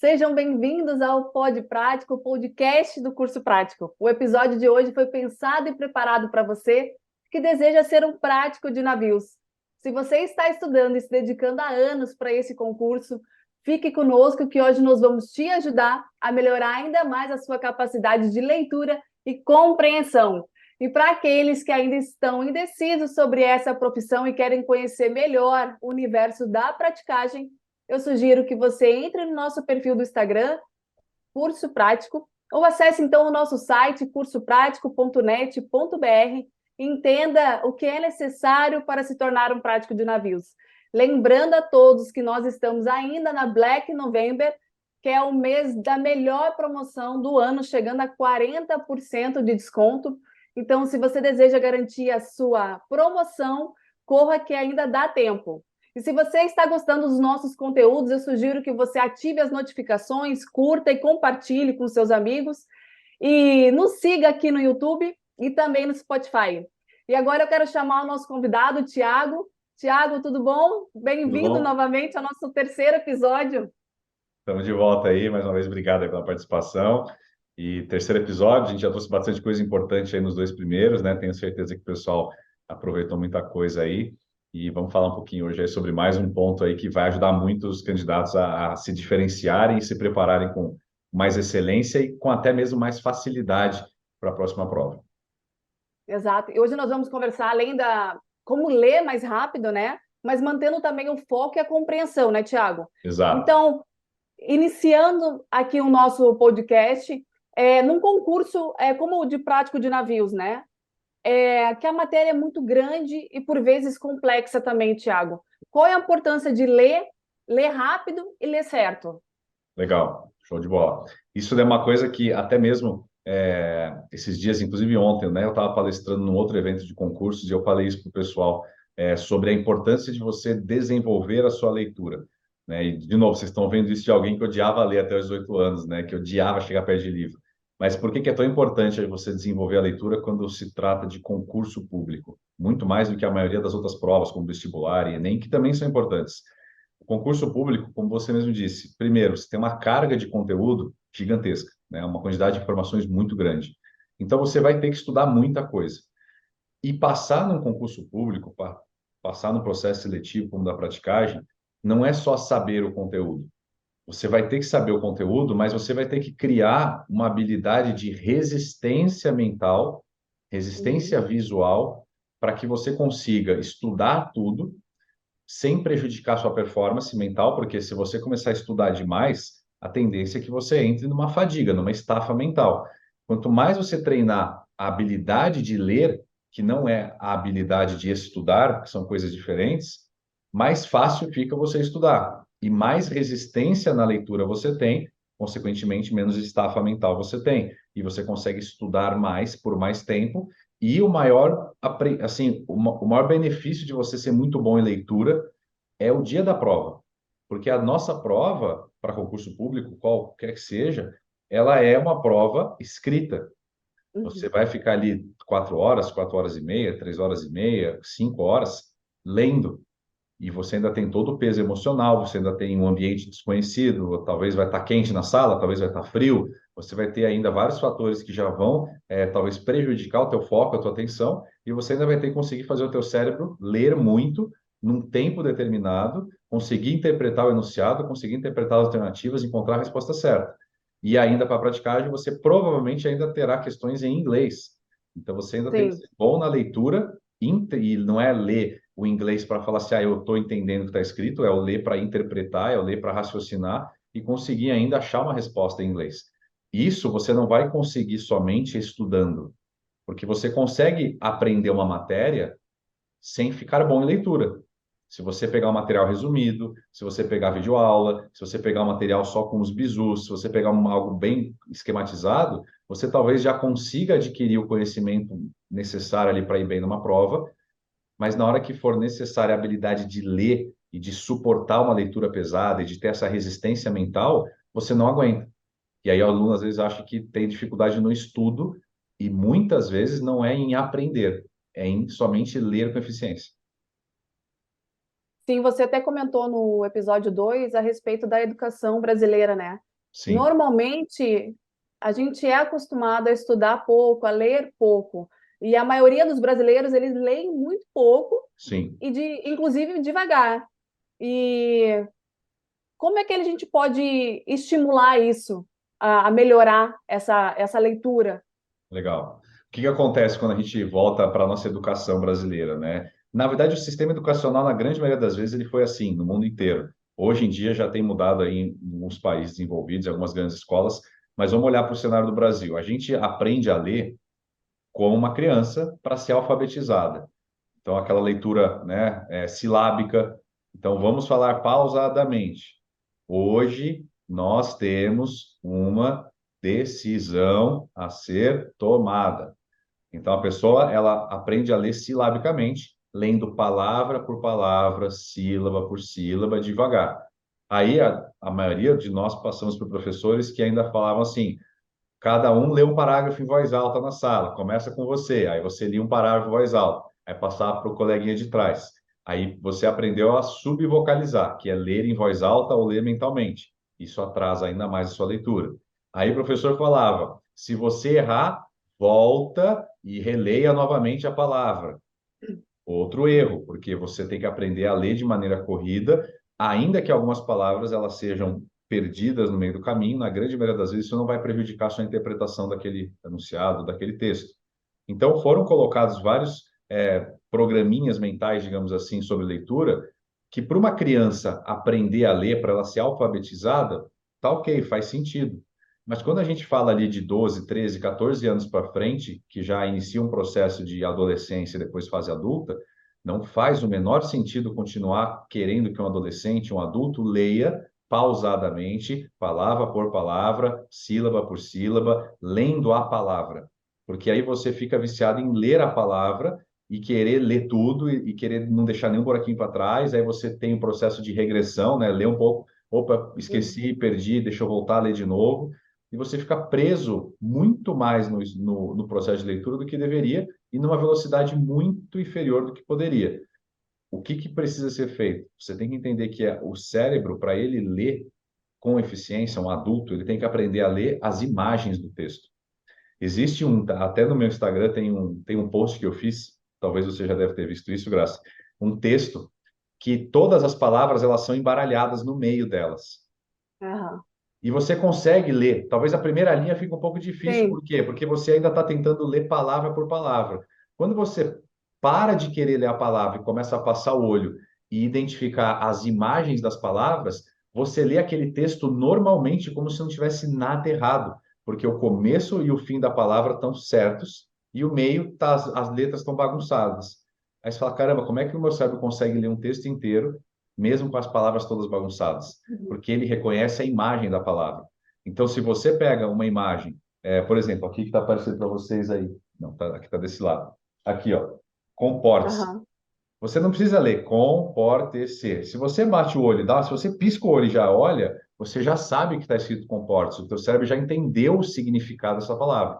Sejam bem-vindos ao Pod Prático, o podcast do curso prático. O episódio de hoje foi pensado e preparado para você que deseja ser um prático de navios. Se você está estudando e se dedicando há anos para esse concurso, fique conosco que hoje nós vamos te ajudar a melhorar ainda mais a sua capacidade de leitura e compreensão. E para aqueles que ainda estão indecisos sobre essa profissão e querem conhecer melhor o universo da praticagem, eu sugiro que você entre no nosso perfil do Instagram, Curso Prático, ou acesse então o nosso site, cursopratico.net.br, e entenda o que é necessário para se tornar um prático de navios. Lembrando a todos que nós estamos ainda na Black November, que é o mês da melhor promoção do ano, chegando a 40% de desconto. Então, se você deseja garantir a sua promoção, corra que ainda dá tempo. E se você está gostando dos nossos conteúdos, eu sugiro que você ative as notificações, curta e compartilhe com seus amigos. E nos siga aqui no YouTube e também no Spotify. E agora eu quero chamar o nosso convidado, Tiago. Tiago, tudo bom? Tudo Bem-vindo bom? novamente ao nosso terceiro episódio. Estamos de volta aí, mais uma vez, obrigado aí pela participação. E terceiro episódio, a gente já trouxe bastante coisa importante aí nos dois primeiros, né? Tenho certeza que o pessoal aproveitou muita coisa aí. E vamos falar um pouquinho hoje aí sobre mais um ponto aí que vai ajudar muito os candidatos a se diferenciarem e se prepararem com mais excelência e com até mesmo mais facilidade para a próxima prova. Exato. E hoje nós vamos conversar além da como ler mais rápido, né? Mas mantendo também o foco e a compreensão, né, Tiago? Exato. Então, iniciando aqui o nosso podcast, num concurso como o de prático de navios, né? Que a matéria é muito grande e por vezes complexa também, Tiago. Qual é a importância de ler rápido e ler certo? Legal, show de bola. Isso é uma coisa que até mesmo esses dias, inclusive ontem, né, eu estava palestrando num outro evento de concursos e eu falei isso para o pessoal sobre a importância de você desenvolver a sua leitura. Né? E, de novo, vocês estão vendo isso de alguém que odiava ler até os 18 anos, né, que odiava chegar perto de livro. Mas por que que é tão importante você desenvolver a leitura quando se trata de concurso público? Muito mais do que a maioria das outras provas, como vestibular e Enem, que também são importantes. O concurso público, como você mesmo disse, primeiro, você tem uma carga de conteúdo gigantesca, né? Uma quantidade de informações muito grande. Então, você vai ter que estudar muita coisa. E passar num concurso público, passar no processo seletivo, como da praticagem, não é só saber o conteúdo. Você vai ter que saber o conteúdo, mas você vai ter que criar uma habilidade de resistência mental, Uhum. resistência visual, para que você consiga estudar tudo sem prejudicar sua performance mental, porque se você começar a estudar demais, a tendência é que você entre numa fadiga, numa estafa mental. Quanto mais você treinar a habilidade de ler, que não é a habilidade de estudar, que são coisas diferentes, mais fácil fica você estudar. E mais resistência na leitura você tem, consequentemente, menos estafa mental você tem. E você consegue estudar mais por mais tempo. E o maior, assim, o maior benefício de você ser muito bom em leitura é o dia da prova. Porque a nossa prova, para concurso público, qualquer que seja, ela é uma prova escrita. Você Uhum. vai ficar ali 4 horas, 4 horas e meia, 3 horas e meia, 5 horas, lendo. E você ainda tem todo o peso emocional, você ainda tem um ambiente desconhecido, talvez vai estar quente na sala, talvez vai estar frio, você vai ter ainda vários fatores que já vão, talvez prejudicar o teu foco, a tua atenção, e você ainda vai ter que conseguir fazer o teu cérebro ler muito, num tempo determinado, conseguir interpretar o enunciado, conseguir interpretar as alternativas, encontrar a resposta certa. E ainda para a praticagem, você provavelmente ainda terá questões em inglês. Então você ainda tem que Sim. ser bom na leitura, e não é ler o inglês para falar assim, eu estou entendendo o que está escrito, é o ler para interpretar, é o ler para raciocinar e conseguir ainda achar uma resposta em inglês. Isso você não vai conseguir somente estudando, porque você consegue aprender uma matéria sem ficar bom em leitura. Se você pegar um material resumido, se você pegar videoaula, se você pegar um material só com os bizus, se você pegar algo bem esquematizado, você talvez já consiga adquirir o conhecimento necessário ali para ir bem numa prova, mas na hora que for necessária a habilidade de ler e de suportar uma leitura pesada e de ter essa resistência mental, você não aguenta. E aí o aluno às vezes acha que tem dificuldade no estudo e muitas vezes não é em aprender, é em somente ler com eficiência. Sim, você até comentou no episódio 2 a respeito da educação brasileira, né? Sim, Normalmente, a gente é acostumado a estudar pouco, a ler pouco. E a maioria dos brasileiros, eles leem muito pouco sim. inclusive devagar. E como é que a gente pode estimular isso, a melhorar essa leitura? Legal. O que que acontece quando a gente volta para a nossa educação brasileira, né? Na verdade, o sistema educacional, na grande maioria das vezes, ele foi assim, no mundo inteiro. Hoje em dia já tem mudado aí em alguns países desenvolvidos, em algumas grandes escolas, mas vamos olhar para o cenário do Brasil. A gente aprende a ler como uma criança para ser alfabetizada. Então, aquela leitura, né, silábica. Então, vamos falar pausadamente. Hoje, nós temos uma decisão a ser tomada. Então, a pessoa, ela aprende a ler silabicamente, lendo palavra por palavra, sílaba por sílaba, devagar. Aí, a maioria de nós passamos por professores que ainda falavam assim: cada um lê um parágrafo em voz alta na sala. Começa com você, aí você lia um parágrafo em voz alta, aí passava para o coleguinha de trás. Aí você aprendeu a subvocalizar, que é ler em voz alta ou ler mentalmente. Isso atrasa ainda mais a sua leitura. Aí o professor falava: se você errar, volta e releia novamente a palavra. Outro erro, porque você tem que aprender a ler de maneira corrida, ainda que algumas palavras elas sejam perdidas no meio do caminho, na grande maioria das vezes isso não vai prejudicar a sua interpretação daquele enunciado, daquele texto. Então foram colocados vários programinhas mentais, digamos assim, sobre leitura, que para uma criança aprender a ler, para ela ser alfabetizada, tá ok, faz sentido. Mas quando a gente fala ali de 12, 13, 14 anos para frente, que já inicia um processo de adolescência e depois fase adulta, não faz o menor sentido continuar querendo que um adolescente, um adulto, leia pausadamente, palavra por palavra, sílaba por sílaba, lendo a palavra. Porque aí você fica viciado em ler a palavra e querer ler tudo e querer não deixar nenhum buraquinho para trás. Aí você tem o processo de regressão, né? Ler um pouco, opa, esqueci, perdi, deixa eu voltar a ler de novo. E você fica preso muito mais no processo de leitura do que deveria e numa velocidade muito inferior do que poderia. O que precisa ser feito? Você tem que entender que o cérebro, para ele ler com eficiência, um adulto, ele tem que aprender a ler as imagens do texto. Existe até no meu Instagram tem um post que eu fiz, talvez você já deve ter visto isso, Graça, um texto que todas as palavras elas são embaralhadas no meio delas. Aham. E você consegue ler. Talvez a primeira linha fique um pouco difícil, Sim. por quê? Porque você ainda está tentando ler palavra por palavra. Quando você para de querer ler a palavra e começa a passar o olho e identificar as imagens das palavras, você lê aquele texto normalmente como se não tivesse nada errado, porque o começo e o fim da palavra estão certos e o meio as letras estão bagunçadas. Aí você fala, caramba, como é que o meu cérebro consegue ler um texto inteiro, mesmo com as palavras todas bagunçadas? Porque ele reconhece a imagem da palavra. Então, se você pega uma imagem, por exemplo, aqui que está aparecendo para vocês aí, não, aqui está desse lado. Aqui, ó, comporte-se. Aham. Você não precisa ler comporte-se. Se você bate o olho, se você pisca o olho e já olha, você já sabe que está escrito comporte-se. O teu cérebro já entendeu o significado dessa palavra.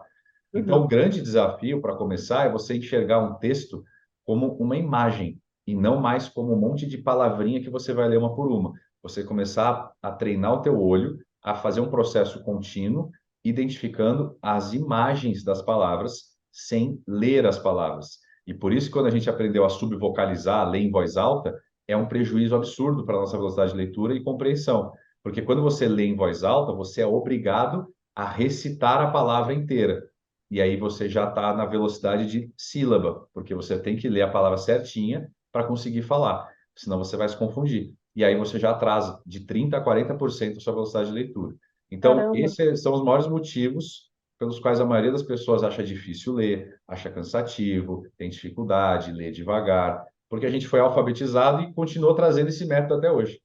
Então, o Uhum. grande desafio para começar é você enxergar um texto como uma imagem e não mais como um monte de palavrinha que você vai ler uma por uma. Você começar a treinar o teu olho, a fazer um processo contínuo, identificando as imagens das palavras sem ler as palavras. E por isso, quando a gente aprendeu a subvocalizar, a ler em voz alta, é um prejuízo absurdo para a nossa velocidade de leitura e compreensão. Porque quando você lê em voz alta, você é obrigado a recitar a palavra inteira. E aí você já está na velocidade de sílaba, porque você tem que ler a palavra certinha para conseguir falar, senão você vai se confundir. E aí você já atrasa de 30% a 40% a sua velocidade de leitura. Então, Caramba. esses são os maiores motivos pelos quais a maioria das pessoas acha difícil ler, acha cansativo, tem dificuldade, lê devagar, porque a gente foi alfabetizado e continuou trazendo esse método até hoje.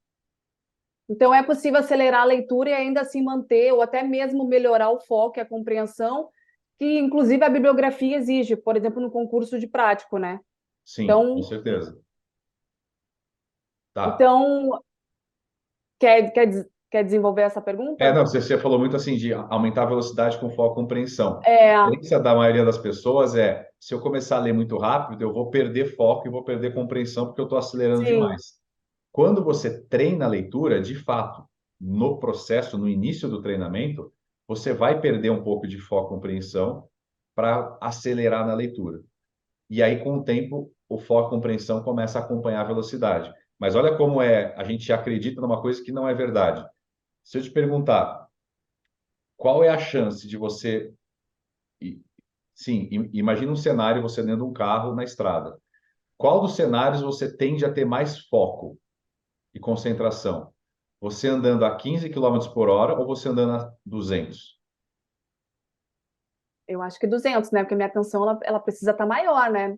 Então, é possível acelerar a leitura e ainda assim manter, ou até mesmo melhorar o foco e a compreensão, que inclusive a bibliografia exige, por exemplo, no concurso de prático, né? Sim, com Então, certeza. Tá. então quer desenvolver essa pergunta? Não, você falou muito assim de aumentar a velocidade com foco e compreensão. A É, diferença da maioria das pessoas é, se eu começar a ler muito rápido, eu vou perder foco e vou perder compreensão porque eu estou acelerando sim. demais. Quando você treina a leitura, de fato, no processo, no início do treinamento, você vai perder um pouco de foco e compreensão para acelerar na leitura. E aí, com o tempo, o foco e compreensão começa a acompanhar a velocidade. Mas olha como a gente acredita numa coisa que não é verdade. Se eu te perguntar, qual é a chance de você... Sim, imagina um cenário, você dentro de um carro na estrada. Qual dos cenários você tende a ter mais foco e concentração? Você andando a 15 quilômetros por hora ou você andando a 200? Eu acho que 200, né? Porque minha atenção ela precisa estar maior, né?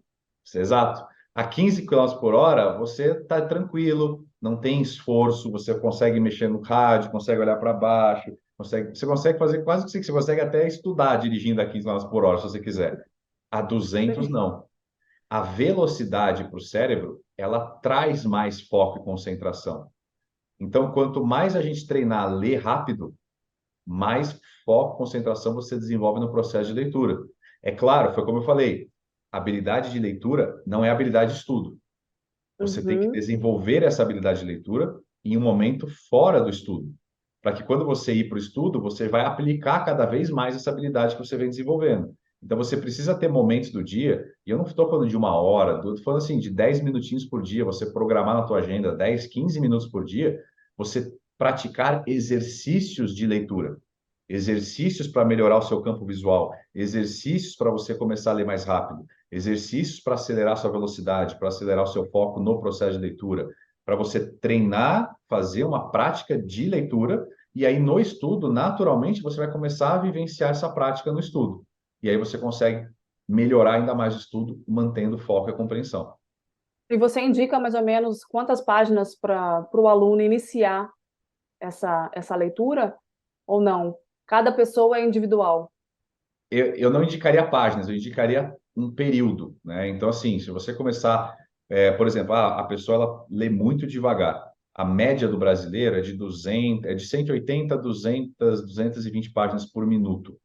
Exato. A 15 quilômetros por hora, você está tranquilo, não tem esforço, você consegue mexer no rádio, consegue olhar para baixo, você consegue fazer quase o que você consegue até estudar dirigindo a 15 quilômetros por hora, se você quiser. A 200, Sim. não. A velocidade para o cérebro, ela traz mais foco e concentração. Então, quanto mais a gente treinar a ler rápido, mais foco e concentração você desenvolve no processo de leitura. É claro, foi como eu falei, habilidade de leitura não é habilidade de estudo. Você tem que Uhum. desenvolver essa habilidade de leitura em um momento fora do estudo, para que quando você ir para o estudo, você vai aplicar cada vez mais essa habilidade que você vem desenvolvendo. Então, você precisa ter momentos do dia, e eu não estou falando de uma hora, estou falando assim, de 10 minutinhos por dia, você programar na tua agenda 10, 15 minutos por dia, você praticar exercícios de leitura. Exercícios para melhorar o seu campo visual, exercícios para você começar a ler mais rápido, exercícios para acelerar sua velocidade, para acelerar o seu foco no processo de leitura, para você treinar, fazer uma prática de leitura, e aí no estudo, naturalmente, você vai começar a vivenciar essa prática no estudo. E aí você consegue melhorar ainda mais o estudo, mantendo o foco e a compreensão. E você indica mais ou menos quantas páginas para o aluno iniciar essa leitura ou não? Cada pessoa é individual. Eu não indicaria páginas, eu indicaria um período, né? Então, assim, se você começar, por exemplo, a pessoa ela lê muito devagar. A média do brasileiro é de 200, é de 180 a 200, 220 páginas por minuto.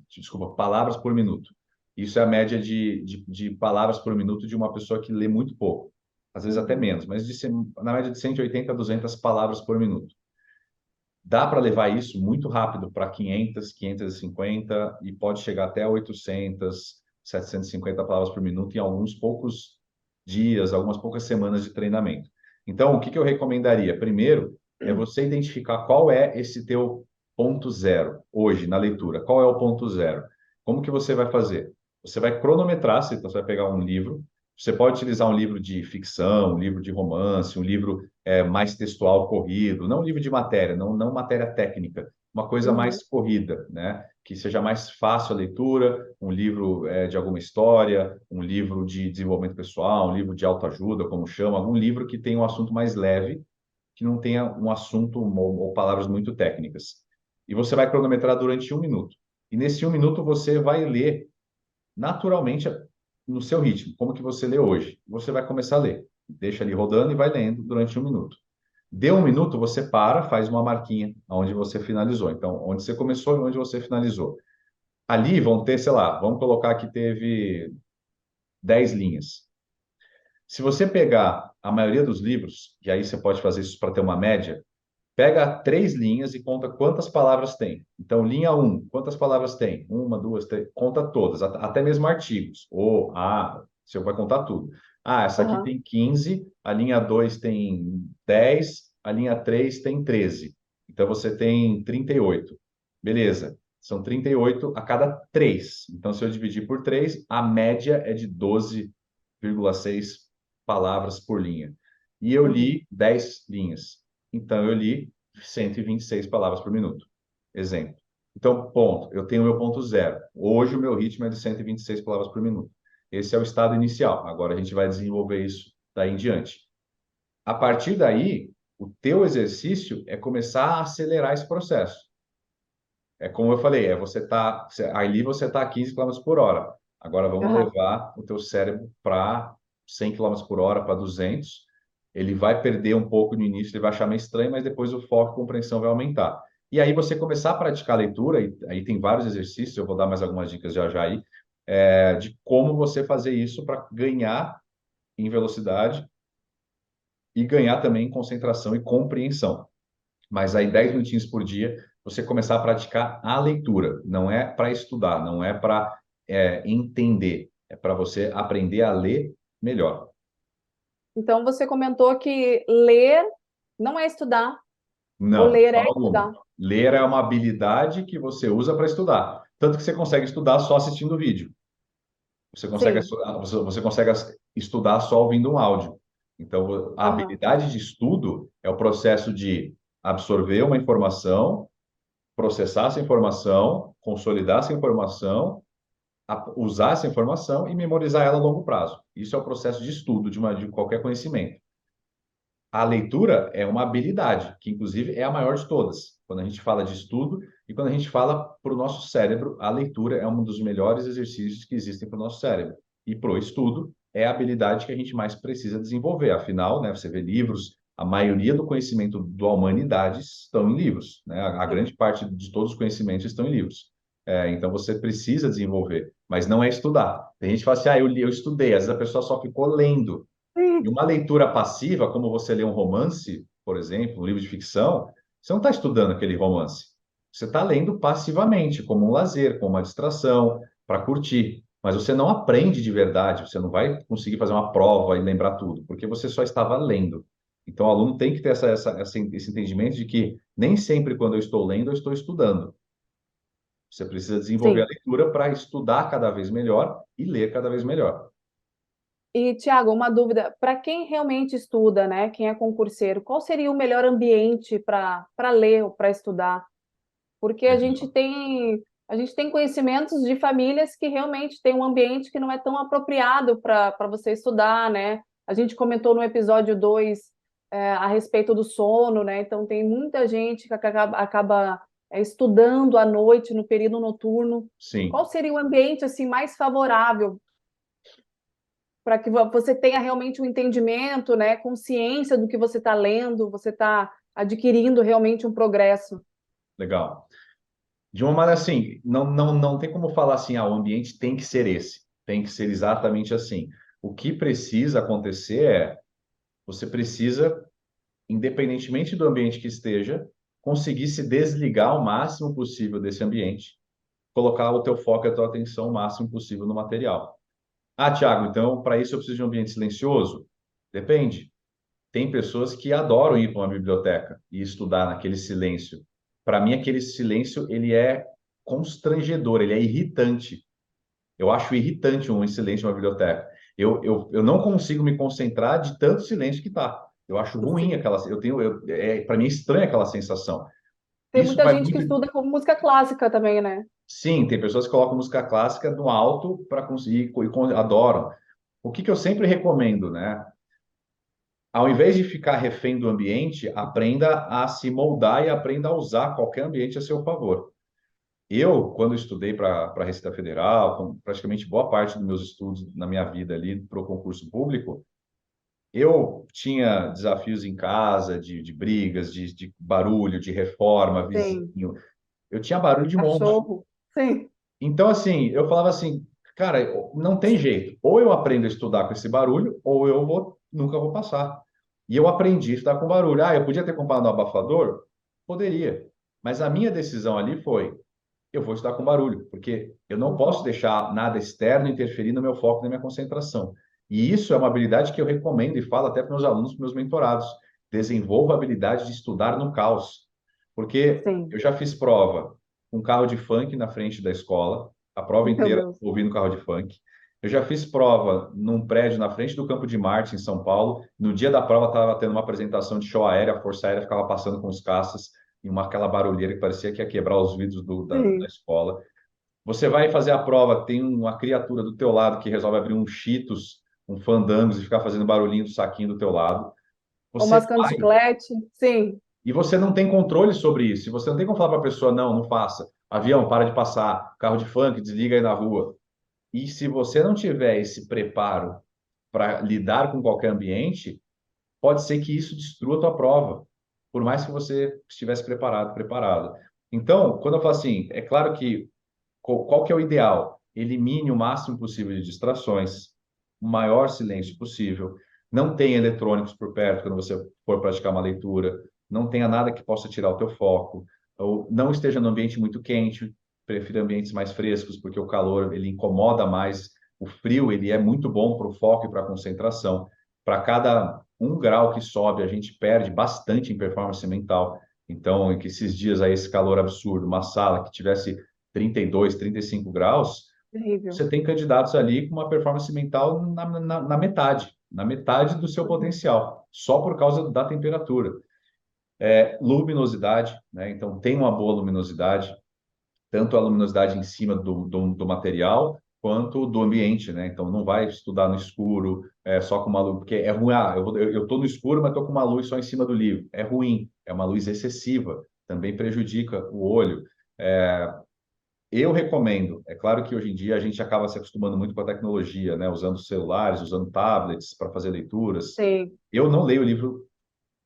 Desculpa, palavras por minuto. Isso é a média de palavras por minuto de uma pessoa que lê muito pouco. Às vezes até Uhum. menos, mas na média de 180 a 200 palavras por minuto. Dá para levar isso muito rápido para 500, 550 e pode chegar até 800, 750 palavras por minuto em alguns poucos dias, algumas poucas semanas de treinamento. Então, o que que eu recomendaria? Primeiro, é você identificar qual é esse teu ponto zero hoje na leitura. Qual é o ponto zero? Como que você vai fazer? Você vai cronometrar, você vai pegar um livro, você pode utilizar um livro de ficção, um livro de romance, um livro mais textual, corrido, não um livro de matéria, não matéria técnica, uma coisa Uhum. mais corrida, né? Que seja mais fácil a leitura, um livro de alguma história, um livro de desenvolvimento pessoal, um livro de autoajuda, como chama, algum livro que tenha um assunto mais leve, que não tenha um assunto ou palavras muito técnicas. E você vai cronometrar durante 1 minuto. E nesse 1 minuto você vai ler naturalmente no seu ritmo, como que você lê hoje. Você vai começar a ler. Deixa ali rodando e vai lendo durante 1 minuto. Deu 1 minuto, você para, faz uma marquinha onde você finalizou. Então, onde você começou e onde você finalizou. Ali vão ter, sei lá, vamos colocar que teve 10 linhas. Se você pegar a maioria dos livros, e aí você pode fazer isso para ter uma média, pega 3 linhas e conta quantas palavras tem. Então, linha um, quantas palavras tem? Uma, duas, três, conta todas, até mesmo artigos. Ou, você vai contar tudo. Essa aqui Aham. tem 15, a linha 2 tem 10, a linha 3 tem 13. Então, você tem 38. Beleza, são 38 a cada 3. Então, se eu dividir por 3, a média é de 12,6 palavras por linha. E eu Uhum. li 10 linhas. Então, eu li 126 palavras por minuto. Exemplo. Então, ponto. Eu tenho o meu ponto zero. Hoje, o meu ritmo é de 126 palavras por minuto. Esse é o estado inicial. Agora, a gente vai desenvolver isso daí em diante. A partir daí, o teu exercício é começar a acelerar esse processo. É como eu falei, ali você está a 15 quilômetros por hora. Agora vamos Aham. levar o teu cérebro para 100 quilômetros por hora, para 200. Ele vai perder um pouco no início, ele vai achar meio estranho, mas depois o foco e a compreensão vai aumentar. E aí você começar a praticar a leitura, e aí tem vários exercícios, eu vou dar mais algumas dicas já já aí, de como você fazer isso para ganhar em velocidade e ganhar também em concentração e compreensão. Mas aí 10 minutinhos por dia, você começar a praticar a leitura. Não é para estudar, não é para entender, é para você aprender a ler melhor. Então, você comentou que ler não é estudar, ou Não, ler só é aluno. estudar. Ler é uma habilidade que você usa para estudar. Tanto que você consegue estudar só assistindo vídeo. Sim. Você consegue estudar só ouvindo um áudio. Então, a Aham. habilidade de estudo é o processo de absorver uma informação, processar essa informação, consolidar essa informação, usar essa informação e memorizar ela a longo prazo. Isso é o processo de estudo de qualquer conhecimento. A leitura é uma habilidade, que inclusive é a maior de todas. Quando a gente fala de estudo e quando a gente fala para o nosso cérebro, a leitura é um dos melhores exercícios que existem para o nosso cérebro. E para o estudo é a habilidade que a gente mais precisa desenvolver. Afinal, né, você vê livros, a maioria do conhecimento da humanidade estão em livros, né? A Sim. grande parte de todos os conhecimentos estão em livros. Então você precisa desenvolver, mas não é estudar. Tem gente que fala assim, eu estudei, às vezes a pessoa só ficou lendo. E Sim. uma leitura passiva, como você lê um romance, por exemplo, um livro de ficção, você não está estudando aquele romance. Você está lendo passivamente, como um lazer, como uma distração, para curtir. Mas você não aprende de verdade, você não vai conseguir fazer uma prova e lembrar tudo, porque você só estava lendo. Então, o aluno tem que ter esse entendimento de que nem sempre quando eu estou lendo, eu estou estudando. Você precisa desenvolver a Sim. leitura para estudar cada vez melhor e ler cada vez melhor. E, Tiago, uma dúvida, para quem realmente estuda, né, quem é concurseiro, qual seria o melhor ambiente para ler ou para estudar? Porque a gente tem conhecimentos de famílias que realmente têm um ambiente que não é tão apropriado para você estudar, né? A gente comentou no episódio 2 a respeito do sono, né? Então tem muita gente que acaba estudando à noite, no período noturno. Qual Sim. seria o ambiente assim mais favorável para que você tenha realmente um entendimento, né? Consciência do que você está lendo, você está adquirindo realmente um progresso. Legal. De uma maneira assim, não tem como falar assim, o ambiente tem que ser esse, tem que ser exatamente assim. O que precisa acontecer você precisa, independentemente do ambiente que esteja, conseguir se desligar o máximo possível desse ambiente, colocar o teu foco e a tua atenção o máximo possível no material. Ah, Thiago, então para isso eu preciso de um ambiente silencioso? Depende. Tem pessoas que adoram ir para uma biblioteca e estudar naquele silêncio. Para mim, aquele silêncio ele é constrangedor, ele é irritante. Eu acho irritante um silêncio em uma biblioteca. Eu não consigo me concentrar de tanto silêncio que tá. Eu acho ruim Sim. aquela. Para mim é estranha aquela sensação. Tem Isso muita vai gente que muito. estuda como música clássica também, né? Sim, tem pessoas que colocam música clássica no alto para conseguir adoram. O que eu sempre recomendo, né? Ao invés de ficar refém do ambiente, aprenda a se moldar e aprenda a usar qualquer ambiente a seu favor. Eu, quando estudei para a Receita Federal, praticamente boa parte dos meus estudos na minha vida ali para o concurso público, eu tinha desafios em casa, de brigas, de barulho, de reforma, Sim. vizinho. Eu tinha barulho de monte. Cachorro. Sim. Então, assim, eu falava assim, cara, não tem jeito. Ou eu aprendo a estudar com esse barulho, ou nunca vou passar. E eu aprendi a estudar com barulho. Ah, eu podia ter comprado um abafador? Poderia. Mas a minha decisão ali foi, eu vou estudar com barulho, porque eu não posso Uhum. deixar nada externo interferir no meu foco, na minha concentração. E isso é uma habilidade que eu recomendo e falo até para meus alunos, para meus mentorados. Desenvolva a habilidade de estudar no caos. Porque eu Sim. já fiz prova com carro de funk na frente da escola, a prova Meu inteira Deus. ouvindo carro de funk. Eu já fiz prova num prédio na frente do Campo de Marte, em São Paulo. No dia da prova, estava tendo uma apresentação de show aérea, a Força Aérea ficava passando com os caças e aquela barulheira que parecia que ia quebrar os vidros da Sim. escola. Você vai fazer a prova, tem uma criatura do teu lado que resolve abrir um Cheetos, um Fandangos e ficar fazendo barulhinho do saquinho do teu lado. Ou Você mascando vai chiclete. Sim. e você não tem controle sobre isso. E você não tem como falar para a pessoa, não, não faça. Avião, para de passar. Carro de funk, desliga aí na rua. E se você não tiver esse preparo para lidar com qualquer ambiente, pode ser que isso destrua a tua prova, por mais que você estivesse preparado. Então, quando eu falo assim, é claro que qual que é o ideal? Elimine o máximo possível de distrações, o maior silêncio possível. Não tenha eletrônicos por perto quando você for praticar uma leitura. não tenha nada que possa tirar o teu foco, ou não esteja no ambiente muito quente, prefira ambientes mais frescos, porque o calor ele incomoda mais, o frio ele é muito bom para o foco e para a concentração. Para cada 1 grau que sobe, a gente perde bastante em performance mental. Então, em que esses dias aí, esse calor absurdo, uma sala que tivesse 32, 35 graus, Terrível. você tem candidatos ali com uma performance mental na metade do seu Uhum. potencial, só por causa da temperatura. Luminosidade, né? Então, tem uma boa luminosidade, tanto a luminosidade em cima do material, quanto do ambiente, né? Então, não vai estudar no escuro, só com uma luz, porque é ruim. Eu estou no escuro, mas estou com uma luz só em cima do livro. É ruim, é uma luz excessiva, também prejudica o olho. É, eu recomendo, é claro que hoje em dia a gente acaba se acostumando muito com a tecnologia, né? Usando celulares, usando tablets para fazer leituras. Sim. Eu não leio livro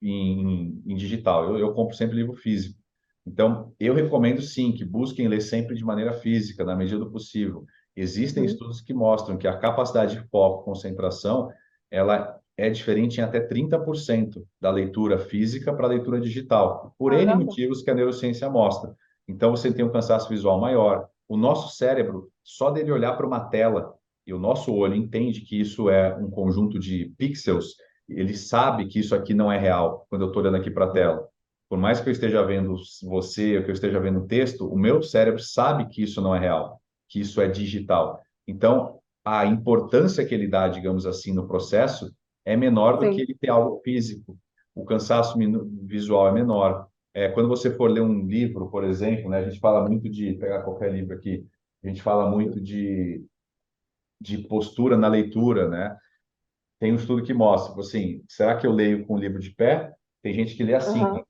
em digital, eu compro sempre livro físico. Então, eu recomendo sim que busquem ler sempre de maneira física, na medida do possível. Existem Uhum. estudos que mostram que a capacidade de foco, concentração, ela é diferente em até 30% da leitura física para a leitura digital, por N Caramba. motivos que a neurociência mostra. Então, você tem um cansaço visual maior. O nosso cérebro, só dele olhar para uma tela, e o nosso olho entende que isso é um conjunto de pixels, ele sabe que isso aqui não é real quando eu estou olhando aqui para a tela. Por mais que eu esteja vendo você, ou que eu esteja vendo o texto, o meu cérebro sabe que isso não é real, que isso é digital. Então, a importância que ele dá, digamos assim, no processo é menor do que Sim. ele ter algo físico. O cansaço visual é menor. Quando você for ler um livro, por exemplo, né, a gente fala muito de, pegar qualquer livro aqui, a gente fala muito de postura na leitura, né? Tem um estudo que mostra, tipo assim, será que eu leio com o livro de pé? Tem gente que lê assim, Aham.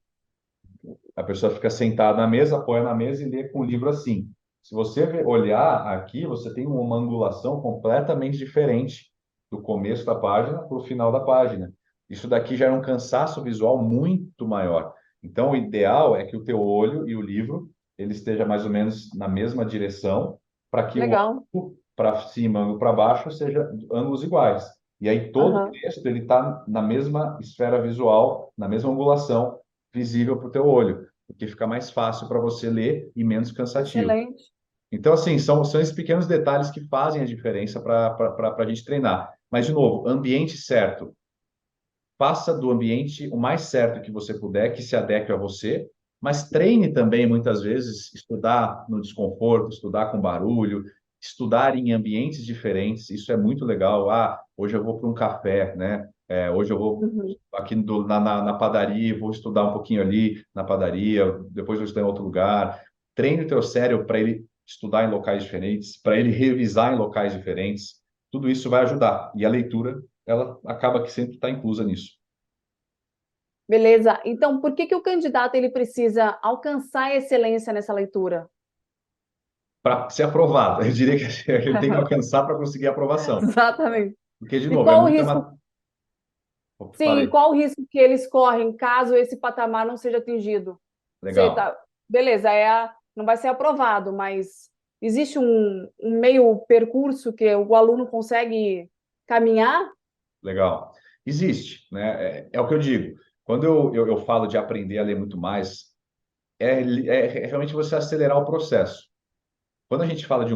a pessoa fica sentada na mesa, apoia na mesa e lê com o livro assim. Se você olhar aqui, você tem uma angulação completamente diferente do começo da página para o final da página. Isso daqui já é um cansaço visual muito maior. Então, o ideal é que o teu olho e o livro ele esteja mais ou menos na mesma direção, para que o Legal. ângulo para cima e para baixo seja ângulos iguais. E aí todo o Aham. texto ele está na mesma esfera visual, na mesma angulação visível para o teu olho, porque fica mais fácil para você ler e menos cansativo. Excelente. Então, assim, são esses pequenos detalhes que fazem a diferença para a gente treinar. Mas, de novo, ambiente certo. Faça do ambiente o mais certo que você puder, que se adeque a você, mas treine também, muitas vezes, estudar no desconforto, estudar com barulho, estudar em ambientes diferentes. Isso é muito legal. Ah, hoje eu vou para um café, né? Hoje eu vou Uhum. aqui na padaria, vou estudar um pouquinho ali na padaria, depois vou estudar em outro lugar. Treine o teu cérebro para ele estudar em locais diferentes, para ele revisar em locais diferentes. Tudo isso vai ajudar. E a leitura, ela acaba que sempre está inclusa nisso. Beleza. Então, por que que o candidato ele precisa alcançar a excelência nessa leitura? Para ser aprovado. Eu diria que ele tem que alcançar para conseguir a aprovação. Exatamente. Porque, de E novo, é qual o muita. risco? Sim, e Falei, qual o risco que eles correm caso esse patamar não seja atingido? Você legal, tá, beleza, não vai ser aprovado, mas existe um meio percurso que o aluno consegue caminhar? legal. Existe, né? É o que eu digo. Quando eu falo de aprender a ler muito mais, é realmente você acelerar o processo. Quando a gente fala de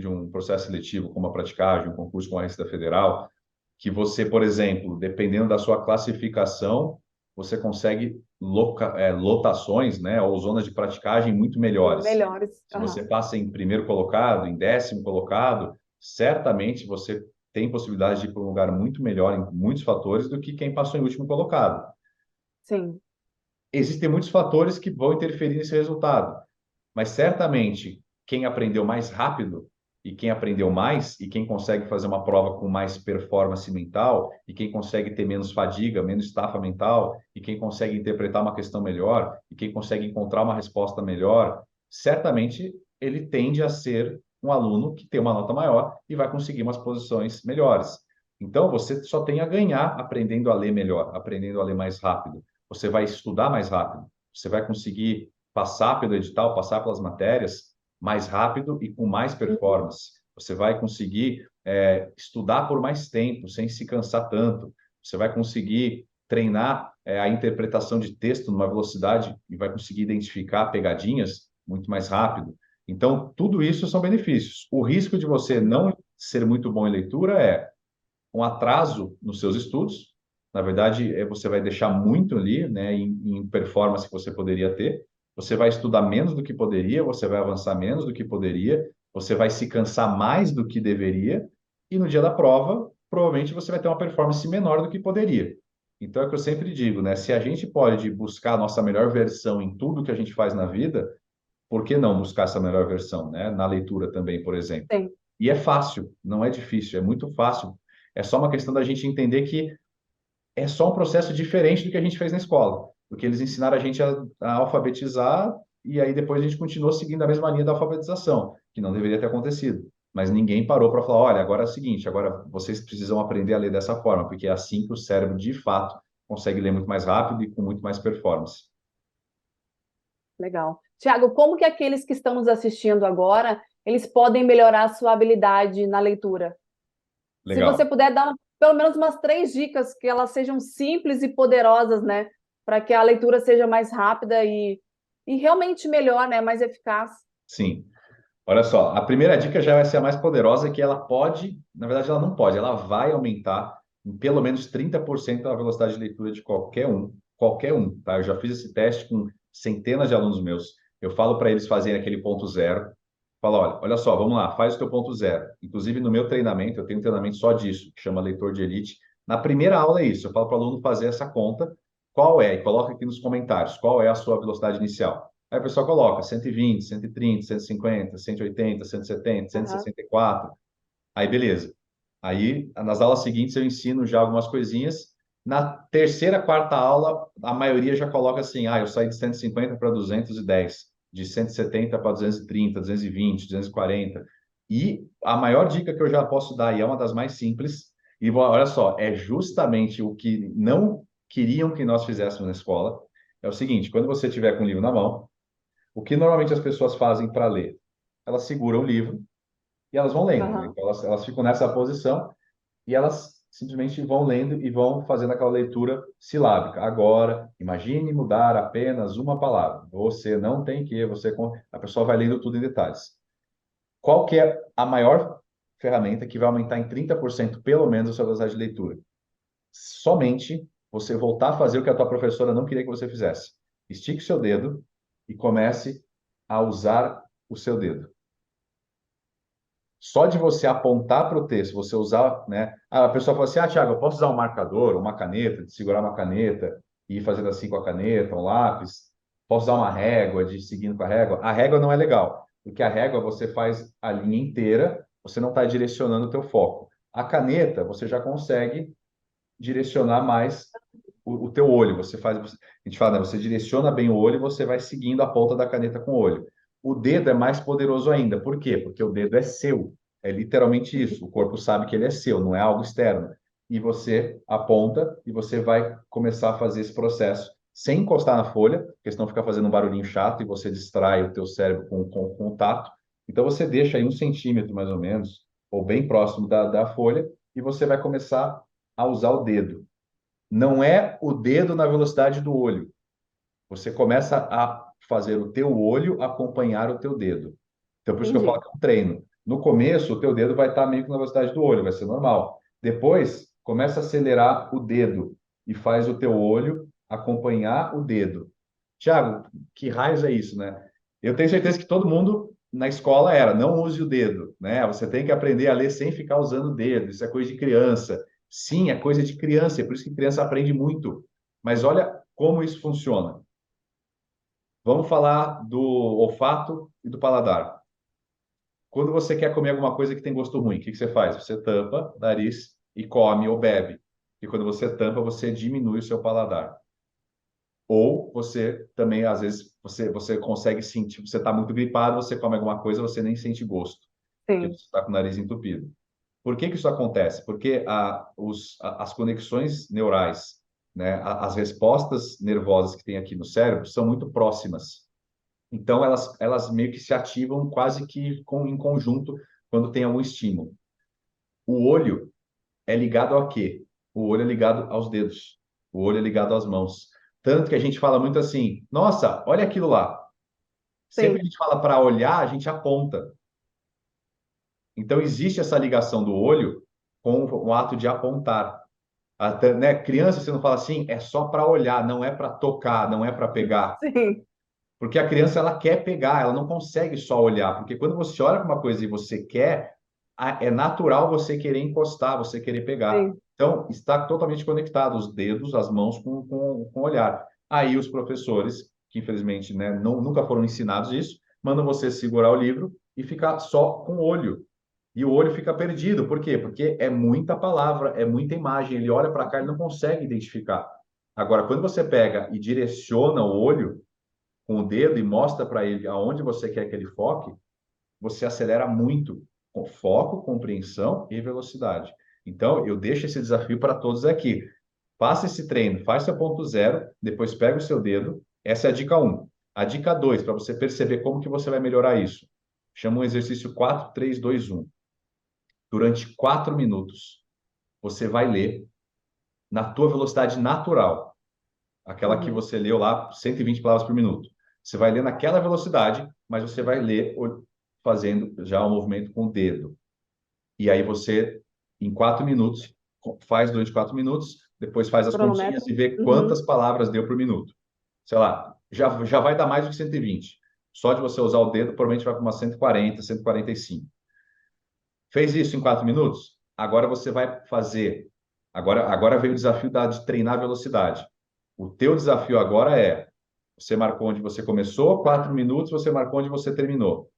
um processo seletivo, como a praticagem, um concurso com a Receita Federal, que você, por exemplo, dependendo da sua classificação, você consegue lotações, né, ou zonas de praticagem muito Sim, melhores. melhores. Se você Aham. passa em primeiro colocado, em 10º colocado, certamente você tem possibilidade de ir para um lugar muito melhor em muitos fatores do que quem passou em último colocado. Sim. Existem muitos fatores que vão interferir nesse resultado, mas certamente quem aprendeu mais rápido e quem aprendeu mais e quem consegue fazer uma prova com mais performance mental e quem consegue ter menos fadiga, menos estafa mental e quem consegue interpretar uma questão melhor e quem consegue encontrar uma resposta melhor, certamente ele tende a ser um aluno que tem uma nota maior e vai conseguir umas posições melhores. Então, você só tem a ganhar aprendendo a ler melhor, aprendendo a ler mais rápido. Você vai estudar mais rápido, você vai conseguir passar pelo edital, passar pelas matérias mais rápido e com mais performance. Você vai conseguir estudar por mais tempo, sem se cansar tanto. Você vai conseguir treinar a interpretação de texto numa velocidade e vai conseguir identificar pegadinhas muito mais rápido. Então, tudo isso são benefícios. O risco de você não ser muito bom em leitura é um atraso nos seus estudos. Na verdade, você vai deixar muito ali, né, em performance que você poderia ter. Você vai estudar menos do que poderia, você vai avançar menos do que poderia, você vai se cansar mais do que deveria, e no dia da prova, provavelmente você vai ter uma performance menor do que poderia. Então, é o que eu sempre digo, né? Se a gente pode buscar a nossa melhor versão em tudo que a gente faz na vida, por que não buscar essa melhor versão, né? Na leitura também, por exemplo. Sim. E é fácil, não é difícil, é muito fácil. É só uma questão da gente entender que é só um processo diferente do que a gente fez na escola, porque eles ensinaram a gente a alfabetizar e aí depois a gente continuou seguindo a mesma linha da alfabetização, que não deveria ter acontecido. Mas ninguém parou para falar, olha, agora é o seguinte, agora vocês precisam aprender a ler dessa forma, porque é assim que o cérebro, de fato, consegue ler muito mais rápido e com muito mais performance. Legal. Tiago, como que aqueles que estão nos assistindo agora, eles podem melhorar a sua habilidade na leitura? Se você Legal. puder dar pelo menos umas 3 dicas que elas sejam simples e poderosas, né? Para que a leitura seja mais rápida e realmente melhor, né? Mais eficaz. Sim. Olha só, a primeira dica já vai ser a mais poderosa, que ela pode, na verdade ela não pode, ela vai aumentar em pelo menos 30% a velocidade de leitura de qualquer um, tá? Eu já fiz esse teste com centenas de alunos meus. Eu falo para eles fazerem aquele ponto zero, falo, olha só, vamos lá, faz o teu ponto zero. Inclusive no meu treinamento, eu tenho um treinamento só disso, que chama Leitor de Elite. Na primeira aula é isso, eu falo para o aluno fazer essa conta, qual é, e coloca aqui nos comentários, qual é a sua velocidade inicial. Aí o pessoal coloca 120, 130, 150, 180, 170, Aham. 164. Aí, beleza. Aí, nas aulas seguintes, eu ensino já algumas coisinhas. Na terceira, quarta aula, a maioria já coloca assim: eu saí de 150 para 210, de 170 para 230, 220, 240. E a maior dica que eu já posso dar, e é uma das mais simples, e olha só, é justamente o que não queriam que nós fizéssemos na escola, é o seguinte: quando você tiver com o livro na mão, o que normalmente as pessoas fazem para ler? Elas seguram o livro e elas vão lendo, né? Aham. Então elas ficam nessa posição e elas simplesmente vão lendo e vão fazendo aquela leitura silábica. Agora, imagine mudar apenas uma palavra. Você não tem que, a pessoa vai lendo tudo em detalhes. Qual que é a maior ferramenta que vai aumentar em 30% pelo menos a sua velocidade de leitura? Somente você voltar a fazer o que a tua professora não queria que você fizesse. Estique o seu dedo e comece a usar o seu dedo. Só de você apontar para o texto, você usar, né? A pessoa fala assim: Thiago, eu posso usar um marcador, uma caneta, de segurar uma caneta e ir fazendo assim com a caneta, um lápis? Posso usar uma régua, de ir seguindo com a régua? A régua não é legal, porque a régua você faz a linha inteira, você não está direcionando o teu foco. A caneta, você já consegue direcionar mais o teu olho. A gente fala, né, você direciona bem o olho e você vai seguindo a ponta da caneta com o olho. O dedo é mais poderoso ainda. Por quê? Porque o dedo é seu. É literalmente isso. O corpo sabe que ele é seu, não é algo externo. E você aponta e você vai começar a fazer esse processo sem encostar na folha, porque senão fica fazendo um barulhinho chato e você distrai o teu cérebro com o tato. Então você deixa aí 1 centímetro mais ou menos, ou bem próximo da folha, e você vai começar a usar o dedo. Não é o dedo na velocidade do olho. Você começa a fazer o teu olho acompanhar o teu dedo. Então, por isso que eu falo Entendi. que é um treino. No começo, o teu dedo vai estar meio que na velocidade do olho, vai ser normal. Depois, começa a acelerar o dedo e faz o teu olho acompanhar o dedo. Tiago, que raios é isso, né? Eu tenho certeza que todo mundo na escola era, não use o dedo, né? Você tem que aprender a ler sem ficar usando o dedo. Isso é coisa de criança. Sim, é coisa de criança, é por isso que criança aprende muito. Mas olha como isso funciona. Vamos falar do olfato e do paladar. Quando você quer comer alguma coisa que tem gosto ruim, o que você faz? Você tampa o nariz e come ou bebe. E quando você tampa, você diminui o seu paladar. Ou você também, às vezes, você consegue sentir, você está muito gripado, você come alguma coisa, você nem sente gosto, porque Sim, você está com o nariz entupido. Por que que isso acontece? Porque as conexões neurais, né, as respostas nervosas que tem aqui no cérebro são muito próximas. Então, elas meio que se ativam quase que em conjunto quando tem algum estímulo. O olho é ligado a quê? O olho é ligado aos dedos. O olho é ligado às mãos. Tanto que a gente fala muito assim, nossa, olha aquilo lá. Sempre que a Sim, gente fala para olhar, a gente aponta. Então, existe essa ligação do olho com o ato de apontar. Até, né, criança, você não fala assim, é só para olhar, não é para tocar, não é para pegar. sim, Porque a criança, ela quer pegar, ela não consegue só olhar. Porque quando você olha para uma coisa e você quer, é natural você querer encostar, você querer pegar. sim. Então, está totalmente conectado os dedos, as mãos com o olhar. Aí os professores, que infelizmente, né, nunca foram ensinados isso, mandam você segurar o livro e ficar só com o olho. E o olho fica perdido. Por quê? Porque é muita palavra, é muita imagem. Ele olha para cá e não consegue identificar. Agora, quando você pega e direciona o olho com o dedo e mostra para ele aonde você quer que ele foque, você acelera muito com foco, compreensão e velocidade. Então, eu deixo esse desafio para todos aqui. Faça esse treino, faz seu ponto zero, depois pega o seu dedo. Essa é a dica um. A dica 2, para você perceber como que você vai melhorar isso. Chama um exercício 4-3-2-1. Durante 4 minutos, você vai ler na tua velocidade natural, aquela que Uhum. você leu lá, 120 palavras por minuto. Você vai ler naquela velocidade, mas você vai ler fazendo já o movimento com o dedo. E aí você, em 4 minutos, faz durante 4 minutos, depois faz as continhas Cronômetro. e vê quantas Uhum. palavras deu por minuto. Sei lá, já vai dar mais do que 120. Só de você usar o dedo, provavelmente vai para umas 140, 145. Fez isso em 4 minutos? Agora você vai fazer. Agora veio o desafio de treinar a velocidade. O teu desafio agora é: você marcou onde você começou, 4 minutos, você marcou onde você terminou.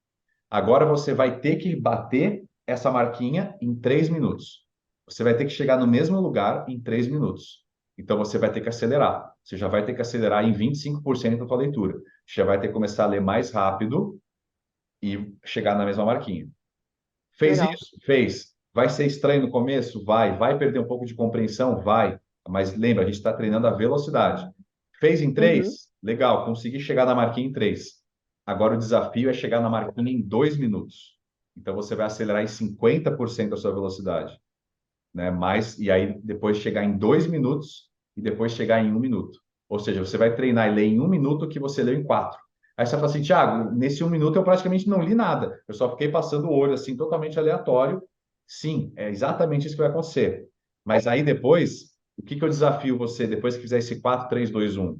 Agora você vai ter que bater essa marquinha em 3 minutos. Você vai ter que chegar no mesmo lugar em 3 minutos. Então você vai ter que acelerar. Você já vai ter que acelerar em 25% da sua leitura. Você já vai ter que começar a ler mais rápido e chegar na mesma marquinha. Fez Legal. isso? Fez. Vai ser estranho no começo? Vai. Vai perder um pouco de compreensão? Vai. Mas lembra, a gente está treinando a velocidade. Fez em Uhum. 3? Legal, consegui chegar na marquinha em 3. Agora o desafio é chegar na marquinha em 2 minutos. Então você vai acelerar em 50% da sua velocidade, né? E aí depois chegar em 2 minutos e depois chegar em 1 minuto. Ou seja, você vai treinar e ler em 1 minuto o que você leu em 4. Aí você fala assim, Thiago, nesse 1 minuto eu praticamente não li nada. Eu só fiquei passando o olho assim, totalmente aleatório. Sim, é exatamente isso que vai acontecer. Mas aí depois, o que que eu desafio você, depois que fizer esse 4-3-2-1?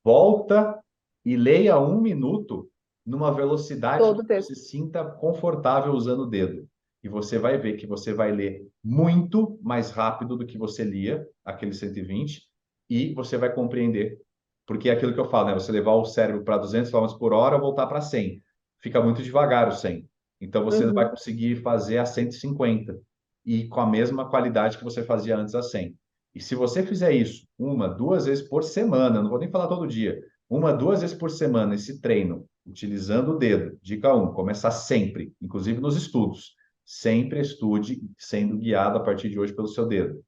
Volta e leia 1 minuto numa velocidade Todo que o texto. você sinta confortável usando o dedo. E você vai ver que você vai ler muito mais rápido do que você lia aquele 120 e você vai compreender. Porque é aquilo que eu falo, né? Você levar o cérebro para 200 km por hora ou voltar para 100. Fica muito devagar o 100. Então você não vai Uhum. conseguir fazer a 150 e com a mesma qualidade que você fazia antes a 100. E se você fizer isso 1, 2 vezes por semana, não vou nem falar todo dia, 1, 2 vezes por semana, esse treino, utilizando o dedo. Dica um, começar sempre, inclusive nos estudos. Sempre estude sendo guiado a partir de hoje pelo seu dedo.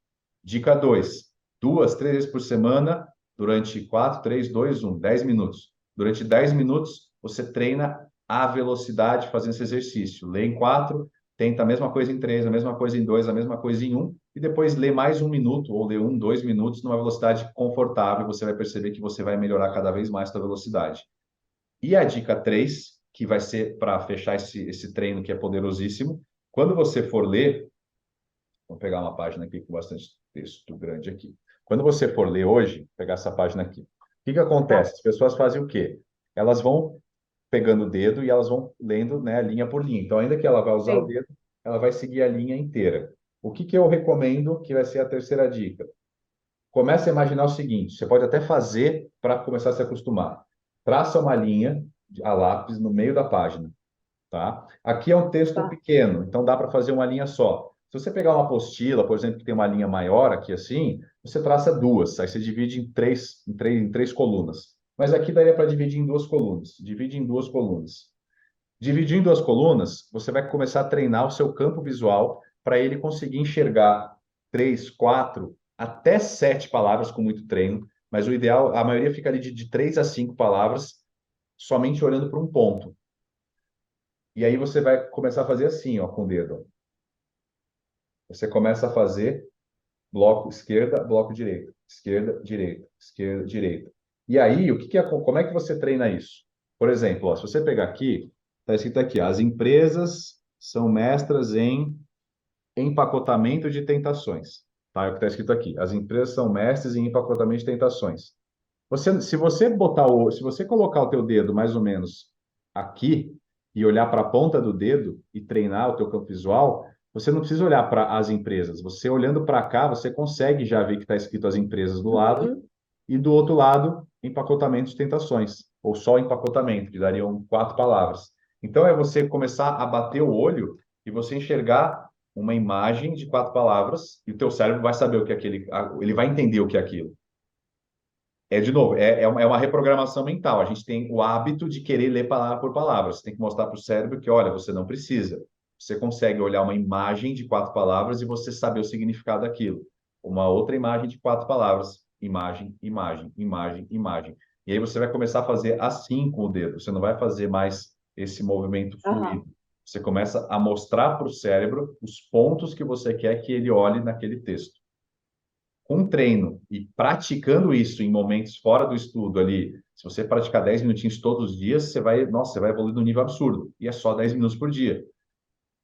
Dica 2, 2, 3 vezes por semana, durante 4, 3, 2, 1, 10 minutos. Durante 10 minutos, você treina a velocidade fazendo esse exercício. Lê em 4, tenta a mesma coisa em 3, a mesma coisa em 2, a mesma coisa em 1, e depois lê mais 1 minuto, ou lê 1, 2 minutos, numa velocidade confortável. Você vai perceber que você vai melhorar cada vez mais a sua velocidade. E a dica 3, que vai ser para fechar esse treino que é poderosíssimo, quando você for ler, vou pegar uma página aqui com bastante texto grande aqui. Quando você for ler hoje, pegar essa página aqui, o que que Tá. acontece? As pessoas fazem o quê? Elas vão pegando o dedo e elas vão lendo, né, linha por linha. Então, ainda que ela vá usar o Sim. dedo, ela vai seguir a linha inteira. O que que eu recomendo que vai ser a terceira dica? Comece a imaginar o seguinte: você pode até fazer para começar a se acostumar. Traça uma linha a lápis no meio da página, tá? Aqui é um texto Tá. pequeno, então dá para fazer uma linha só. Se você pegar uma apostila, por exemplo, que tem uma linha maior aqui assim, você traça duas, aí você divide em três colunas. Mas aqui daria para dividir em duas colunas. Divide em duas colunas. Dividir em duas colunas, você vai começar a treinar o seu campo visual para ele conseguir enxergar 3, 4, até 7 palavras com muito treino. Mas o ideal, a maioria fica ali de 3 a 5 palavras, somente olhando para um ponto. E aí você vai começar a fazer assim, ó, com o dedo. Você começa a fazer bloco esquerda, bloco direita, esquerda, direita, esquerda, direita. E aí, como é que você treina isso? Por exemplo, ó, se você pegar aqui, está escrito aqui, as empresas são mestras em empacotamento de tentações. Tá? É o que está escrito aqui. As empresas são mestres em empacotamento de tentações. Se você colocar o teu dedo mais ou menos aqui e olhar para a ponta do dedo e treinar o teu campo visual, você não precisa olhar para as empresas. Você olhando para cá, você consegue já ver que está escrito as empresas do lado Uhum. e do outro lado, empacotamento de tentações, ou só empacotamento, que dariam 4 palavras. Então é você começar a bater o olho e você enxergar uma imagem de 4 palavras e o teu cérebro vai saber o que é aquele, ele vai entender o que é aquilo. De novo, é uma reprogramação mental. A gente tem o hábito de querer ler palavra por palavra. Você tem que mostrar para o cérebro que, olha, você não precisa. Você consegue olhar uma imagem de 4 palavras e você saber o significado daquilo. Uma outra imagem de 4 palavras. Imagem, imagem, imagem, imagem. E aí você vai começar a fazer assim com o dedo. Você não vai fazer mais esse movimento Aham. fluido. Você começa a mostrar para o cérebro os pontos que você quer que ele olhe naquele texto. Com treino e praticando isso em momentos fora do estudo ali, se você praticar 10 minutinhos todos os dias, você vai evoluir num nível absurdo. E é só 10 minutos por dia.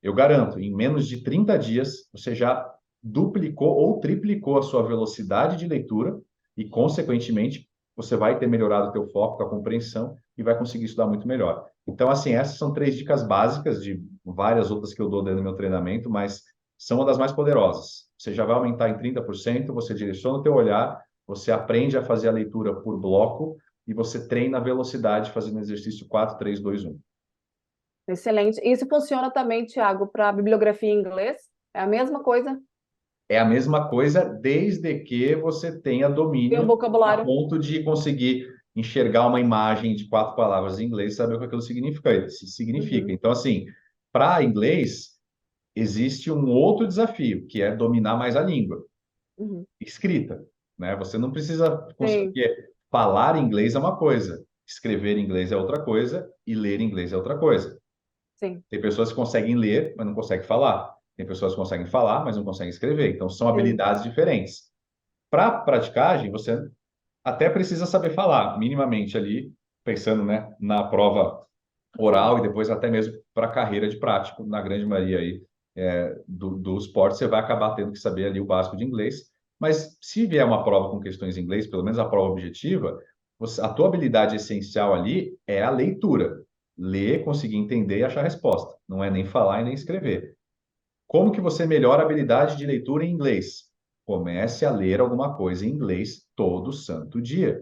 Eu garanto, em menos de 30 dias, você já duplicou ou triplicou a sua velocidade de leitura e, consequentemente, você vai ter melhorado o teu foco, a compreensão e vai conseguir estudar muito melhor. Então, assim, essas são 3 dicas básicas de várias outras que eu dou dentro do meu treinamento, mas são uma das mais poderosas. Você já vai aumentar em 30%, você direciona o teu olhar, você aprende a fazer a leitura por bloco e você treina a velocidade fazendo exercício 4, 3, 2, 1. Excelente. Isso funciona também, Tiago, para bibliografia em inglês? É a mesma coisa? É a mesma coisa desde que você tenha Tem o domínio a vocabulário. ponto de conseguir enxergar uma imagem de 4 palavras em inglês e saber o que aquilo significa. Uhum, Então, assim, para inglês, existe um outro desafio, que é dominar mais a língua uhum. escrita, né? Você não precisa Sim, conseguir falar inglês é uma coisa, escrever inglês é outra coisa e ler inglês é outra coisa. sim, Tem pessoas que conseguem ler, mas não conseguem falar. Tem pessoas que conseguem falar, mas não conseguem escrever. Então, são sim. habilidades diferentes. Para praticagem, você até precisa saber falar, minimamente ali, pensando, né, na prova Sim. oral e depois até mesmo para a carreira de prático. Na grande maioria aí, do esporte, você vai acabar tendo que saber ali o básico de inglês. Mas se vier uma prova com questões em inglês, pelo menos a prova objetiva, a tua habilidade essencial ali é a leitura. Ler, conseguir entender e achar a resposta. Não é nem falar e nem escrever. Como que você melhora a habilidade de leitura em inglês? Comece a ler alguma coisa em inglês todo santo dia,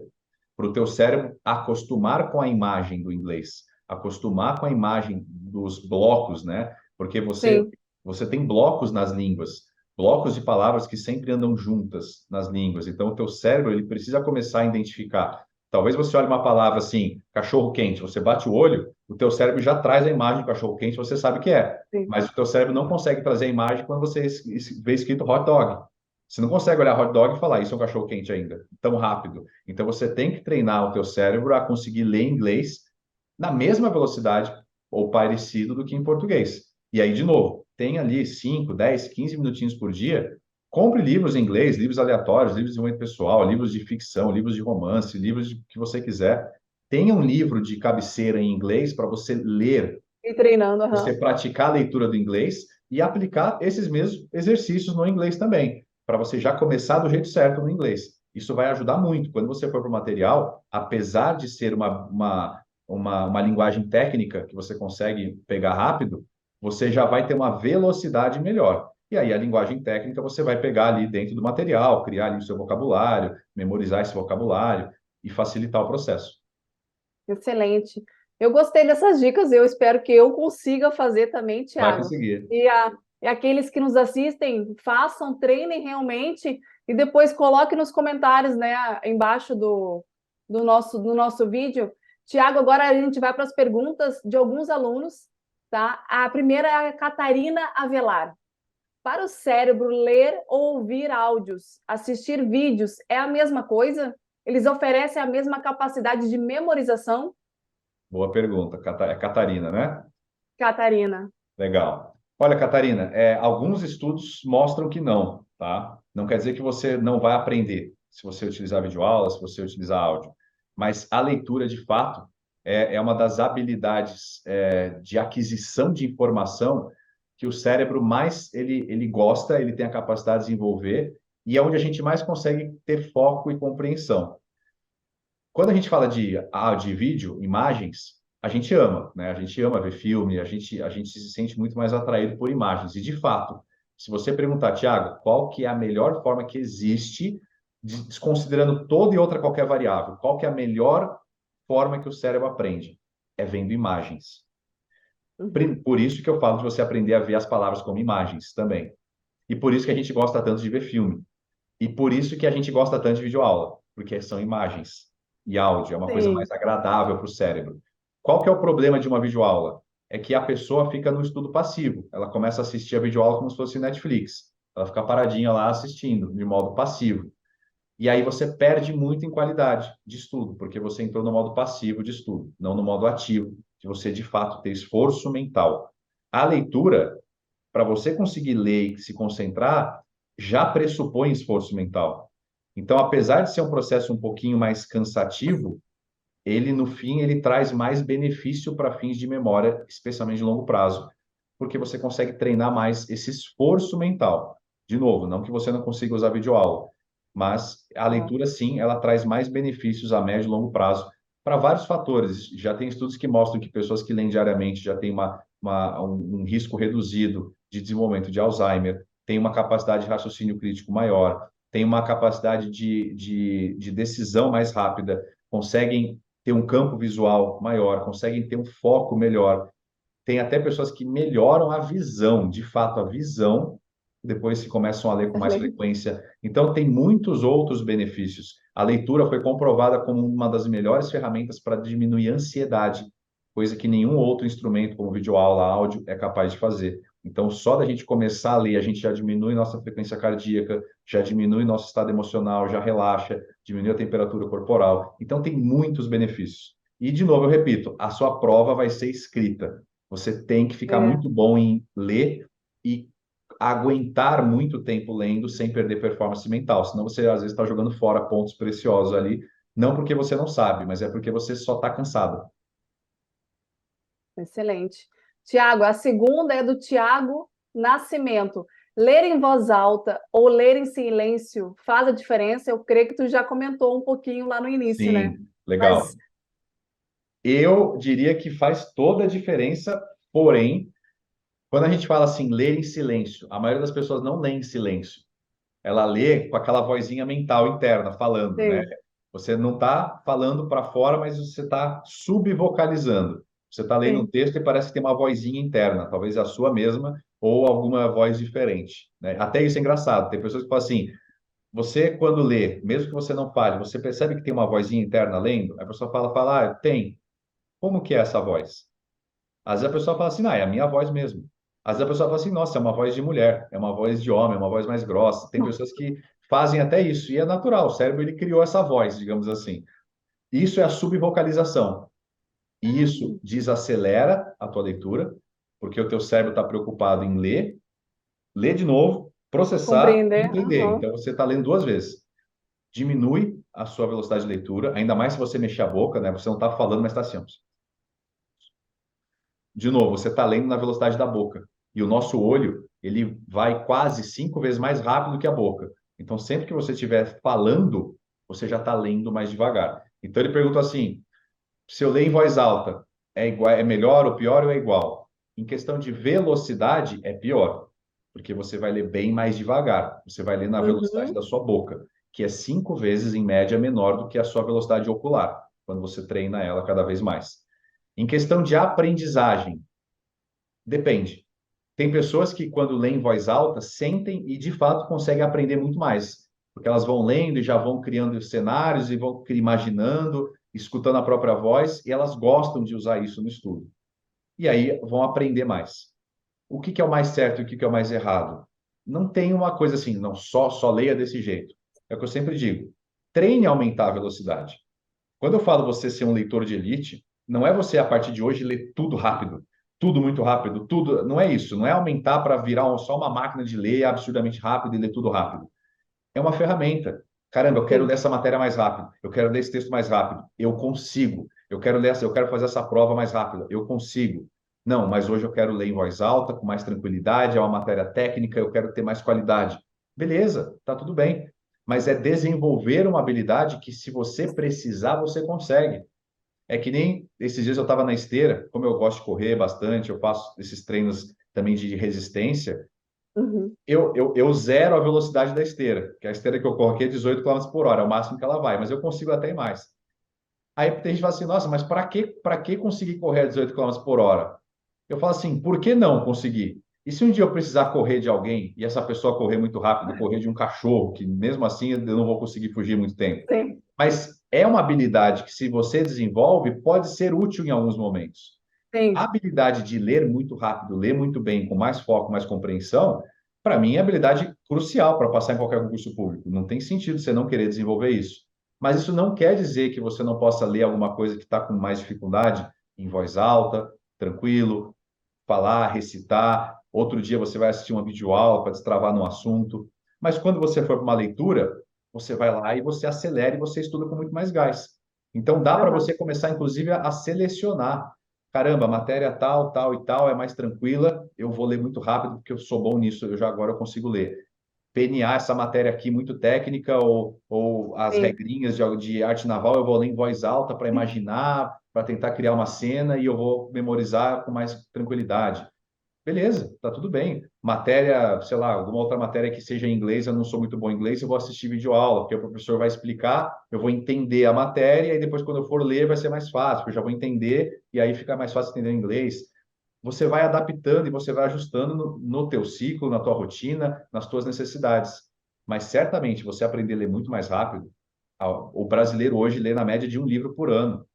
para o teu cérebro acostumar com a imagem do inglês, acostumar com a imagem dos blocos, né? Porque Sim. você tem blocos nas línguas, blocos de palavras que sempre andam juntas nas línguas. Então, o teu cérebro ele precisa começar a identificar. Talvez você olhe uma palavra assim, cachorro quente, você bate o olho, o teu cérebro já traz a imagem do cachorro quente, você sabe que é. Sim. Mas o teu cérebro não consegue trazer a imagem quando você vê escrito hot dog. Você não consegue olhar hot dog e falar, isso é um cachorro quente ainda, tão rápido. Então você tem que treinar o teu cérebro a conseguir ler inglês na mesma velocidade ou parecido do que em português. E aí, de novo, tem ali 5, 10, 15 minutinhos por dia. Compre livros em inglês, livros aleatórios, livros de desenvolvimento pessoal, livros de ficção, livros de romance, livros de que você quiser. Tenha um livro de cabeceira em inglês para você ler, E treinando, você aham. praticar a leitura do inglês e aplicar esses mesmos exercícios no inglês também, para você já começar do jeito certo no inglês. Isso vai ajudar muito. Quando você for para o material, apesar de ser uma linguagem técnica que você consegue pegar rápido, você já vai ter uma velocidade melhor. E aí, a linguagem técnica você vai pegar ali dentro do material, criar ali o seu vocabulário, memorizar esse vocabulário e facilitar o processo. Excelente. Eu gostei dessas dicas, eu espero que eu consiga fazer também, Vai Tiago. conseguir. E aqueles que nos assistem, façam, treinem realmente e depois coloque nos comentários, né, embaixo do nosso vídeo. Tiago, agora a gente vai para as perguntas de alguns alunos, tá? A primeira é a Catarina Avelar. Para o cérebro, ler ou ouvir áudios, assistir vídeos é a mesma coisa? Eles oferecem a mesma capacidade de memorização? Boa pergunta. É Catarina, né? Catarina. Legal. Olha, Catarina, alguns estudos mostram que não, tá? Não quer dizer que você não vai aprender se você utilizar videoaula, se você utilizar áudio. Mas a leitura, de fato, é uma das habilidades de aquisição de informação que o cérebro mais ele gosta, ele tem a capacidade de desenvolver e é onde a gente mais consegue ter foco e compreensão. Quando a gente fala de vídeo, imagens, a gente ama, né? A gente ama ver filme, a gente se sente muito mais atraído por imagens. E, de fato, se você perguntar, Tiago, qual que é a melhor forma que existe, desconsiderando toda e outra qualquer variável, qual que é a melhor forma que o cérebro aprende? É vendo imagens. Uhum. Por isso que eu falo de você aprender a ver as palavras como imagens também. E por isso que a gente gosta tanto de ver filme. E por isso que a gente gosta tanto de videoaula, porque são imagens e áudio, é uma coisa mais Sim, agradável para o cérebro. Qual que é o problema de uma videoaula? É que a pessoa fica no estudo passivo. Ela começa a assistir a videoaula como se fosse Netflix. Ela fica paradinha lá assistindo, de modo passivo. E aí você perde muito em qualidade de estudo, porque você entrou no modo passivo de estudo, não no modo ativo, de você de fato ter esforço mental. A leitura, para você conseguir ler e se concentrar, já pressupõe esforço mental. Então, apesar de ser um processo um pouquinho mais cansativo, ele no fim ele traz mais benefício para fins de memória, especialmente de longo prazo, porque você consegue treinar mais esse esforço mental. De novo, não que você não consiga usar videoaula, mas a tá. leitura sim, ela traz mais benefícios a médio e longo prazo para vários fatores. Já tem estudos que mostram que pessoas que leem diariamente já têm um risco reduzido de desenvolvimento de Alzheimer, tem uma capacidade de raciocínio crítico maior, tem uma capacidade de decisão mais rápida, conseguem ter um campo visual maior, conseguem ter um foco melhor. Tem até pessoas que melhoram a visão, de fato, a visão, depois se começam a ler com mais Excelente. frequência. Então, tem muitos outros benefícios. A leitura foi comprovada como uma das melhores ferramentas para diminuir a ansiedade, coisa que nenhum outro instrumento, como videoaula, áudio, é capaz de fazer. Então, só da gente começar a ler, a gente já diminui nossa frequência cardíaca, já diminui nosso estado emocional, já relaxa, diminui a temperatura corporal. Então, tem muitos benefícios. E, de novo, eu repito, a sua prova vai ser escrita. Você tem que ficar É, muito bom em ler e aguentar muito tempo lendo sem perder performance mental. Senão você, às vezes, está jogando fora pontos preciosos ali, não porque você não sabe, mas é porque você só está cansado. excelente. Tiago, a segunda é do Tiago Nascimento. Ler em voz alta ou ler em silêncio faz a diferença? Eu creio que tu já comentou um pouquinho lá no início, né? Sim, legal. Mas Eu diria que faz toda a diferença, porém, quando a gente fala assim, ler em silêncio, a maioria das pessoas não lê em silêncio. Ela lê com aquela vozinha mental interna falando, né? sim, Você não está falando para fora, mas você está subvocalizando. Você está lendo um sim. texto e parece que tem uma vozinha interna, talvez a sua mesma ou alguma voz diferente, né? Até isso é engraçado. Tem pessoas que falam assim: você quando lê, mesmo que você não fale, você percebe que tem uma vozinha interna lendo? A pessoa fala, tem. Como que é essa voz? Às vezes a pessoa fala assim, é a minha voz mesmo. Às vezes a pessoa fala assim, nossa, é uma voz de mulher, é uma voz de homem, é uma voz mais grossa. Tem pessoas que fazem até isso, e é natural, o cérebro ele criou essa voz, digamos assim. Isso é a subvocalização. E isso desacelera a tua leitura, porque o teu cérebro está preocupado em ler de novo, processar e Compreender? entender. Aham. Então você está lendo duas vezes. Diminui a sua velocidade de leitura, ainda mais se você mexer a boca, né? Você não está falando, mas está assim, ó. De novo, você está lendo na velocidade da boca. E o nosso olho, ele vai quase 5 vezes mais rápido que a boca. Então, sempre que você estiver falando, você já está lendo mais devagar. Então, ele pergunta assim: se eu ler em voz alta, é igual, é melhor ou pior ou é igual? Em questão de velocidade, é pior, porque você vai ler bem mais devagar. Você vai ler na velocidade Uhum. da sua boca, que é 5 vezes, em média, menor do que a sua velocidade ocular, quando você treina ela cada vez mais. Em questão de aprendizagem, depende. Tem pessoas que, quando leem em voz alta, sentem e, de fato, conseguem aprender muito mais, porque elas vão lendo e já vão criando cenários e vão imaginando, escutando a própria voz, e elas gostam de usar isso no estudo. E aí vão aprender mais. O que que é o mais certo e o que que é o mais errado? Não tem uma coisa assim, não, só leia desse jeito. É o que eu sempre digo. Treine a aumentar a velocidade. Quando eu falo você ser um leitor de elite, não é você, a partir de hoje, ler tudo rápido, tudo muito rápido, tudo. Não é isso. Não é aumentar para virar só uma máquina de ler absurdamente rápido e ler tudo rápido. É uma ferramenta. Caramba, eu quero Sim. ler essa matéria mais rápido, eu quero ler esse texto mais rápido, eu consigo. Eu quero fazer essa prova mais rápida, eu consigo. Não, mas hoje eu quero ler em voz alta, com mais tranquilidade, é uma matéria técnica, eu quero ter mais qualidade. Beleza, tá tudo bem. Mas é desenvolver uma habilidade que, se você precisar, você consegue. É que nem esses dias eu estava na esteira, como eu gosto de correr bastante, eu faço esses treinos também de resistência. Uhum. Eu zero a velocidade da esteira, que a esteira que eu corro aqui é 18 km por hora, é o máximo que ela vai, mas eu consigo até ir mais. Aí tem gente que fala assim, nossa, mas para que conseguir correr a 18 km por hora? Eu falo assim, por que não conseguir? E se um dia eu precisar correr de alguém e essa pessoa correr muito rápido, correr de um cachorro, que mesmo assim eu não vou conseguir fugir muito tempo. Sim, Mas é uma habilidade que, se você desenvolve, pode ser útil em alguns momentos. A sim, habilidade de ler muito rápido, ler muito bem, com mais foco, mais compreensão, para mim é habilidade crucial para passar em qualquer concurso público. Não tem sentido você não querer desenvolver isso. Mas isso não quer dizer que você não possa ler alguma coisa que está com mais dificuldade em voz alta, tranquilo, falar, recitar. Outro dia você vai assistir uma videoaula para destravar no assunto. Mas quando você for para uma leitura, você vai lá e você acelera e você estuda com muito mais gás. Então dá para aham, você começar, inclusive, a selecionar. Caramba, a matéria tal, tal e tal é mais tranquila, eu vou ler muito rápido porque eu sou bom nisso, eu já agora eu consigo ler. PNA, essa matéria aqui muito técnica, ou as sim. regrinhas de arte naval, eu vou ler em voz alta para imaginar, para tentar criar uma cena e eu vou memorizar com mais tranquilidade. Beleza, tá tudo bem. Matéria, sei lá, alguma outra matéria que seja em inglês, eu não sou muito bom em inglês, eu vou assistir videoaula, porque o professor vai explicar, eu vou entender a matéria e depois, quando eu for ler, vai ser mais fácil, porque eu já vou entender e aí fica mais fácil entender o inglês. Você vai adaptando e você vai ajustando no teu ciclo, na tua rotina, nas tuas necessidades. Mas certamente você aprender a ler muito mais rápido. O brasileiro hoje lê na média de um livro por ano.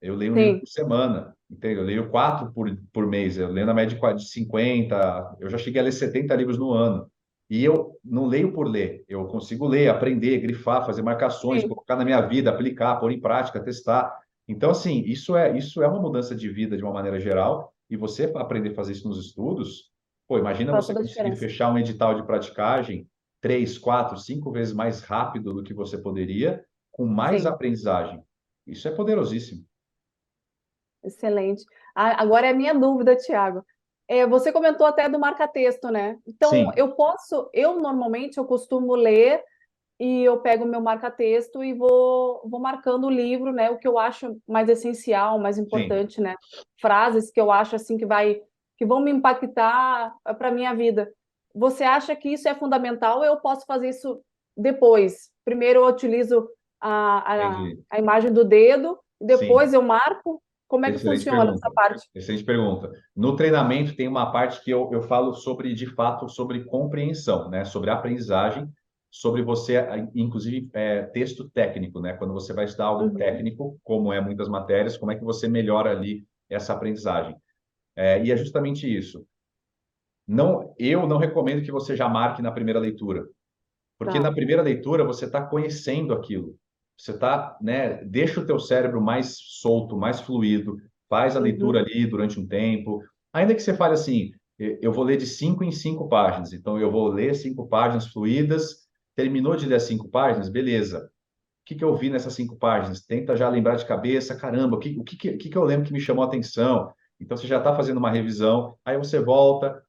Eu leio um livro Sim. por semana, entendeu? Eu leio quatro por mês, eu leio na média de 50, eu já cheguei a ler 70 livros no ano. E eu não leio por ler, eu consigo ler, aprender, grifar, fazer marcações, Sim, colocar na minha vida, aplicar, pôr em prática, testar. Então, assim, isso é uma mudança de vida de uma maneira geral, e você aprender a fazer isso nos estudos, pô, imagina faz você toda a conseguir diferença. fechar um edital de praticagem 3, 4, 5 vezes mais rápido do que você poderia, com mais Sim, aprendizagem. Isso é poderosíssimo. excelente. Agora é a minha dúvida, Tiago. Você comentou até do marca-texto, né? Então, Sim, eu normalmente eu costumo ler e eu pego o meu marca-texto e vou marcando o livro, né? O que eu acho mais essencial, mais sim. importante, né? Frases que eu acho assim que vão me impactar para a minha vida. Você acha que isso é fundamental ou eu posso fazer isso depois? Primeiro eu utilizo Entendi. a imagem do dedo, depois Sim, eu marco. Como é que excelente funciona essa pergunta. parte? Excelente pergunta. No treinamento tem uma parte que eu falo sobre, de fato, sobre compreensão, né? Sobre aprendizagem, sobre você, inclusive, texto técnico, né? Quando você vai estudar algo Uhum, técnico, como é muitas matérias, como é que você melhora ali essa aprendizagem? E é justamente isso. Não, eu não recomendo que você já marque na primeira leitura. Porque na tá. primeira leitura você está conhecendo aquilo. Você está, né? Deixa o teu cérebro mais solto, mais fluido, faz a leitura Uhum, ali durante um tempo. Ainda que você fale assim, eu vou ler de 5 em 5 páginas. Então eu vou ler 5 páginas fluídas. Terminou de ler as 5 páginas, beleza. O que que eu vi nessas 5 páginas? Tenta já lembrar de cabeça, caramba, o que que eu lembro que me chamou a atenção? Então você já está fazendo uma revisão, aí você volta,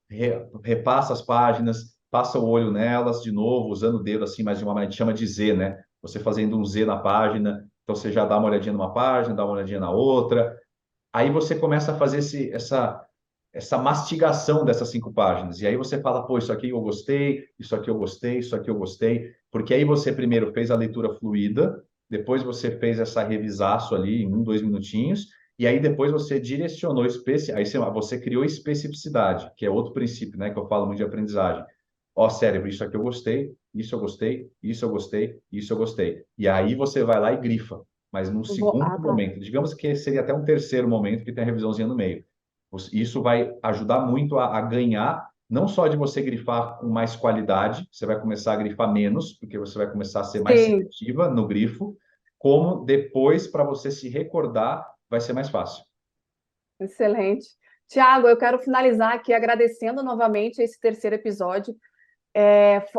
repassa as páginas, passa o olho nelas de novo, usando o dedo assim, mas de uma maneira que chama de Z, né? Você fazendo um Z na página, então você já dá uma olhadinha numa página, dá uma olhadinha na outra, aí você começa a fazer essa mastigação dessas 5 páginas. E aí você fala, pô, isso aqui eu gostei, isso aqui eu gostei, isso aqui eu gostei. Porque aí você primeiro fez a leitura fluida, depois você fez essa revisaço ali em 1, 2 minutinhos, e aí depois você direcionou, aí você criou especificidade, que é outro princípio, né, que eu falo muito de aprendizagem. Ó, cérebro, isso aqui eu gostei, isso eu gostei, isso eu gostei, isso eu gostei. E aí você vai lá e grifa, mas num segundo tá. momento. Digamos que seria até um terceiro momento, que tem a revisãozinha no meio. Isso vai ajudar muito a ganhar, não só de você grifar com mais qualidade, você vai começar a grifar menos, porque você vai começar a ser mais Sim, seletiva no grifo, como depois, para você se recordar, vai ser mais fácil. excelente. Tiago, eu quero finalizar aqui agradecendo novamente esse terceiro episódio.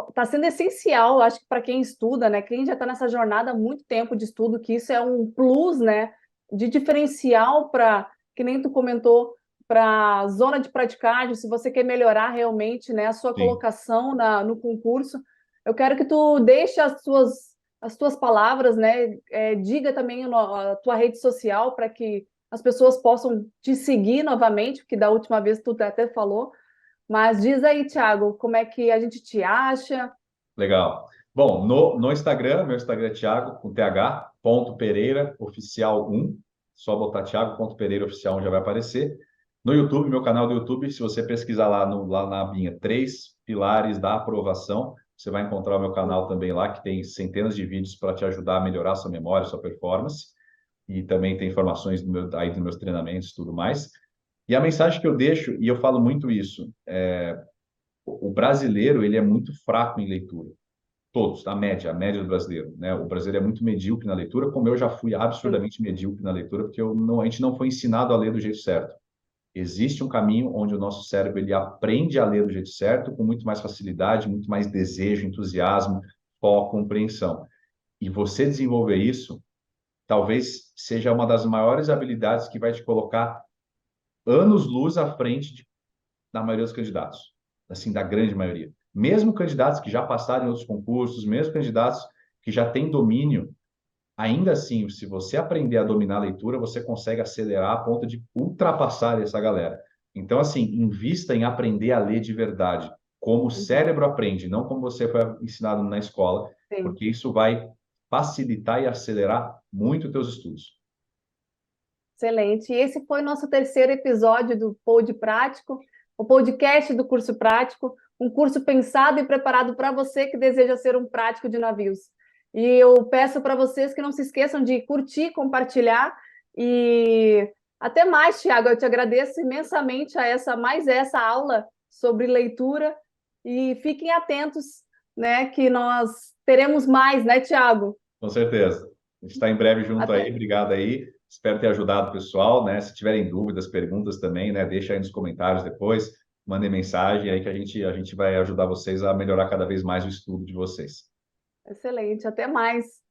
Está sendo essencial, acho que para quem estuda, né? Quem já está nessa jornada há muito tempo de estudo, que isso é um plus, né? De diferencial para, que nem tu comentou, para a zona de praticagem, se você quer melhorar realmente, né, a sua Sim. colocação no concurso, eu quero que tu deixe as tuas palavras, né? Diga também a tua rede social para que as pessoas possam te seguir novamente, porque da última vez tu até falou. Mas diz aí, Thiago, como é que a gente te acha? Legal. Bom, no Instagram, meu Instagram é Thiago, com TH, ponto Pereira, oficial 1. Só botar Thiago, ponto Pereira, oficial 1 já vai aparecer. No YouTube, meu canal do YouTube, se você pesquisar lá, lá na abinha Três Pilares da Aprovação, você vai encontrar o meu canal também lá, que tem centenas de vídeos para te ajudar a melhorar sua memória, sua performance. E também tem informações aí dos meus treinamentos e tudo mais. E a mensagem que eu deixo, e eu falo muito isso, o brasileiro ele é muito fraco em leitura. Todos, a média do brasileiro, né? O brasileiro é muito medíocre na leitura, como eu já fui Sim. absurdamente medíocre na leitura, porque a gente não foi ensinado a ler do jeito certo. Existe um caminho onde o nosso cérebro ele aprende a ler do jeito certo, com muito mais facilidade, muito mais desejo, entusiasmo, foco, compreensão. E você desenvolver isso, talvez seja uma das maiores habilidades que vai te colocar anos-luz à frente da maioria dos candidatos, assim, da grande maioria. Mesmo candidatos que já passaram em outros concursos, mesmo candidatos que já têm domínio, ainda assim, se você aprender a dominar a leitura, você consegue acelerar a ponto de ultrapassar essa galera. Então, assim, invista em aprender a ler de verdade, como o Uhum. cérebro aprende, não como você foi ensinado na escola, Sim. porque isso vai facilitar e acelerar muito os teus estudos. Excelente. E esse foi o nosso terceiro episódio do Pod Prático, o podcast do curso prático, um curso pensado e preparado para você que deseja ser um prático de navios. E eu peço para vocês que não se esqueçam de curtir, compartilhar e até mais, Tiago. Eu te agradeço imensamente a essa aula sobre leitura e fiquem atentos, né, que nós teremos mais, né, Tiago? Com certeza. A gente está em breve junto aí. Até. Obrigado aí. Espero ter ajudado o pessoal, né? Se tiverem dúvidas, perguntas também, né? Deixa aí nos comentários depois. Mandem mensagem aí que a gente vai ajudar vocês a melhorar cada vez mais o estudo de vocês. Excelente, até mais.